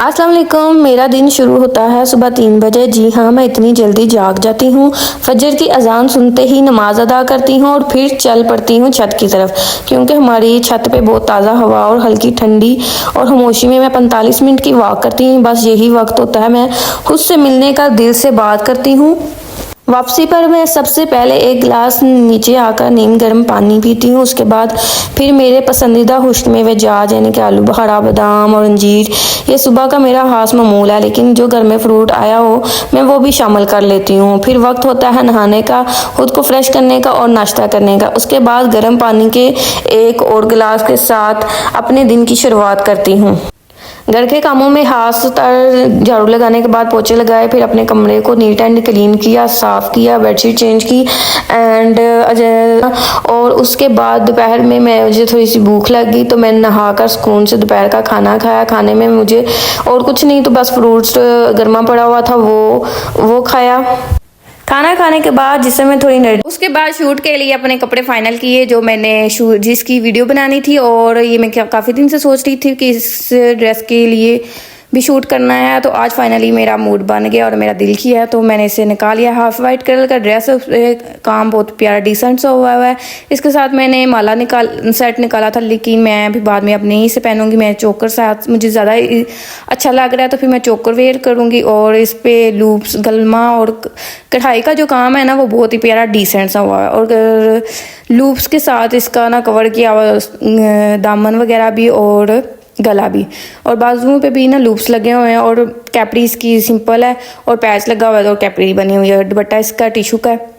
अस्सलाम वालेकुम। मेरा दिन शुरू होता है सुबह 3 बजे। जी हाँ, मैं इतनी जल्दी जाग जाती हूँ। फजर की अजान सुनते ही नमाज अदा करती हूँ और फिर चल पड़ती हूँ छत की तरफ, क्योंकि हमारी छत पे बहुत ताज़ा हवा और हल्की ठंडी और खामोशी में मैं 45 मिनट की वॉक करती हूँ। बस यही वक्त होता है मैं खुद से मिलने का, दिल से बात करती हूँ। वापसी पर मैं सबसे पहले एक गिलास नीचे आकर नीम गर्म पानी पीती हूँ। उसके बाद फिर मेरे पसंदीदा खुश्क मेवेजात यानी कि आलू बुखारा, बादाम और अंजीर, ये सुबह का मेरा खास मामूल है, लेकिन जो घर में फ्रूट आया हो मैं वो भी शामिल कर लेती हूँ। फिर वक्त होता है नहाने का, खुद को फ्रेश करने का और नाश्ता करने का। उसके बाद गर्म पानी के एक और गिलास के साथ अपने दिन की शुरुआत करती हूँ। घर के कामों में खासतर झाड़ू लगाने के बाद पोछे लगाए, फिर अपने कमरे को नीट एंड क्लीन किया, साफ़ किया, बेडशीट चेंज की एंड और उसके बाद दोपहर में मुझे थोड़ी सी भूख लगी तो मैंने नहाकर सुकून से दोपहर का खाना खाया। खाने में मुझे और कुछ नहीं तो बस फ्रूट्स गर्मा पड़ा हुआ था वो खाया। खाना खाने के बाद जिससे मैं थोड़ी उसके बाद शूट के लिए अपने कपड़े फाइनल किए, जो मैंने जिसकी वीडियो बनानी थी, और ये मैं काफ़ी दिन से सोच रही थी कि इस ड्रेस के लिए भी शूट करना है। तो आज फाइनली मेरा मूड बन गया और मेरा दिल किया है तो मैंने इसे निकाल लिया। हाफ वाइट कलर का ड्रेस है, काम बहुत प्यारा डिसेंट सा हुआ है। इसके साथ मैंने माला सेट निकाला था, लेकिन मैं अभी बाद में अपने ही से पहनूंगी। मैं चोकर साथ मुझे ज़्यादा अच्छा लग रहा है तो फिर मैं चोकर वेयर करूँगी। और इस पर लूप्स, गलमा और कढ़ाई का जो काम है ना वो बहुत ही प्यारा डिसेंट सा हुआ है। और लूप्स के साथ इसका ना कवर किया हुआ दामन वगैरह भी और गला भी, और बाजुओं पे भी ना लूप्स लगे हुए हैं। और कैपरी इसकी सिंपल है और पैच लगा हुआ है और कैपरी बनी हुई है। दुपट्टा इसका टिशू का है।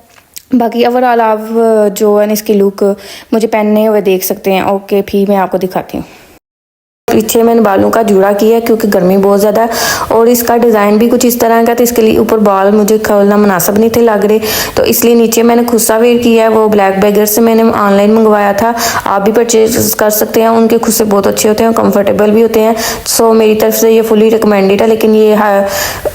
बाकी ओवरऑल आप जो है इसकी लुक मुझे पहनने हुए देख सकते हैं। ओके, फिर मैं आपको दिखाती हूँ। पीछे मैंने बालों का जूड़ा किया क्योंकि गर्मी बहुत ज़्यादा है और इसका डिज़ाइन भी कुछ इस तरह का था। इसके लिए ऊपर बाल मुझे खोलना मुनासिब नहीं थे लग रहे, तो इसलिए नीचे मैंने खुस्सा वेयर किया है। वो ब्लैक बैगर से मैंने ऑनलाइन मंगवाया था, आप भी परचेज कर सकते हैं। उनके खुस्से बहुत अच्छे होते हैं, कंफर्टेबल भी होते हैं। सो मेरी तरफ से ये फुली रिकमेंडेड है, लेकिन ये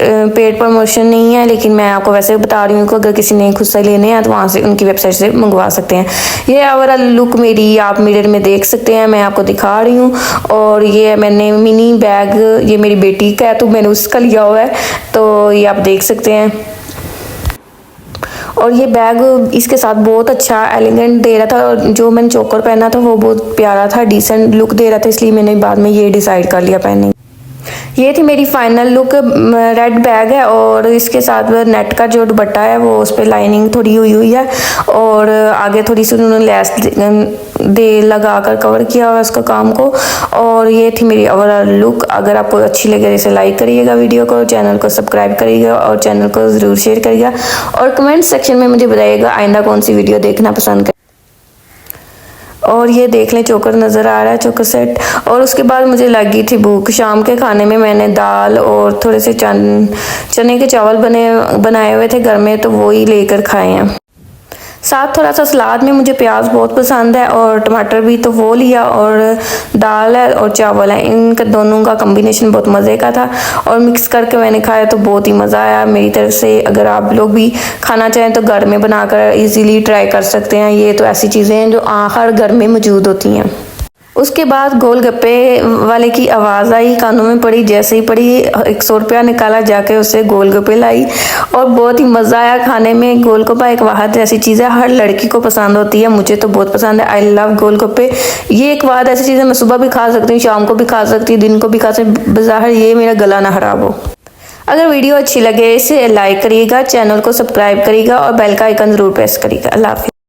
पेड प्रमोशन नहीं है, लेकिन मैं आपको वैसे बता रही हूँ कि अगर किसी ने खुस्सा लेने हैं तो वहाँ से उनकी वेबसाइट से मंगवा सकते हैं। ये ओवरऑल लुक मेरी आप मिरर में देख सकते हैं, मैं आपको दिखा रही हूँ। और ये मैंने मिनी बैग, ये मेरी बेटी का है तो मैंने उसका लिया हुआ है, तो ये आप देख सकते हैं। और ये बैग इसके साथ बहुत अच्छा एलिगेंट दे रहा था, और जो मैंने चोकर पहना था वो बहुत प्यारा था, डिसेंट लुक दे रहा था, इसलिए मैंने बाद में ये डिसाइड कर लिया पहनने। ये थी मेरी फाइनल लुक। रेड बैग है और इसके साथ नेट का जो दुपट्टा है वो उस पर लाइनिंग थोड़ी हुई है और आगे थोड़ी सी उन्होंने लेस दे लगा कर कवर किया हुआ उसका काम को। और ये थी मेरी ओवरऑल लुक। अगर आपको अच्छी लगे इसे लाइक करिएगा, वीडियो को, चैनल को सब्सक्राइब करिएगा और चैनल को ज़रूर शेयर करिएगा और कमेंट सेक्शन में मुझे बताइएगा आइंदा कौन सी वीडियो देखना पसंद करें। और ये देख लें चोकर नज़र आ रहा है, चोकर सेट। और उसके बाद मुझे लगी थी भूख। शाम के खाने में मैंने दाल और थोड़े से चने के चावल बनाए हुए थे घर में, तो वो ही लेकर खाए हैं। साथ थोड़ा सा सलाद में मुझे प्याज बहुत पसंद है और टमाटर भी, तो वो लिया। और दाल है और चावल है, इनका दोनों का कॉम्बिनेशन बहुत मज़े का था और मिक्स करके मैंने खाया तो बहुत ही मज़ा आया मेरी तरफ से। अगर आप लोग भी खाना चाहें तो घर में बनाकर इजीली ट्राई कर सकते हैं। ये तो ऐसी चीज़ें हैं जो हर घर में मौजूद होती हैं। उसके बाद गोलगप्पे वाले की आवाज़ आई, कानों में पड़ी। जैसे ही पड़ी 100 रुपया निकाला, जाके उससे गोलगप्पे लाई और बहुत ही मज़ा आया खाने में। गोलगप्पा एक वाहद ऐसी चीज़ है, हर लड़की को पसंद होती है, मुझे तो बहुत पसंद है। आई लव गोलगप्पे। ये एक वाहद ऐसी चीज़ है, मैं सुबह भी खा सकती हूँ, शाम को भी खा सकती हूँ, दिन को भी खा सकती हूँ, बज़ाहिर ये मेरा गला ना खराब हो। अगर वीडियो अच्छी लगे इसे लाइक करिएगा, चैनल को सब्सक्राइब करिएगा और बेल का आइकन ज़रूर प्रेस करिएगा। अल्लाह हाफ़िज़।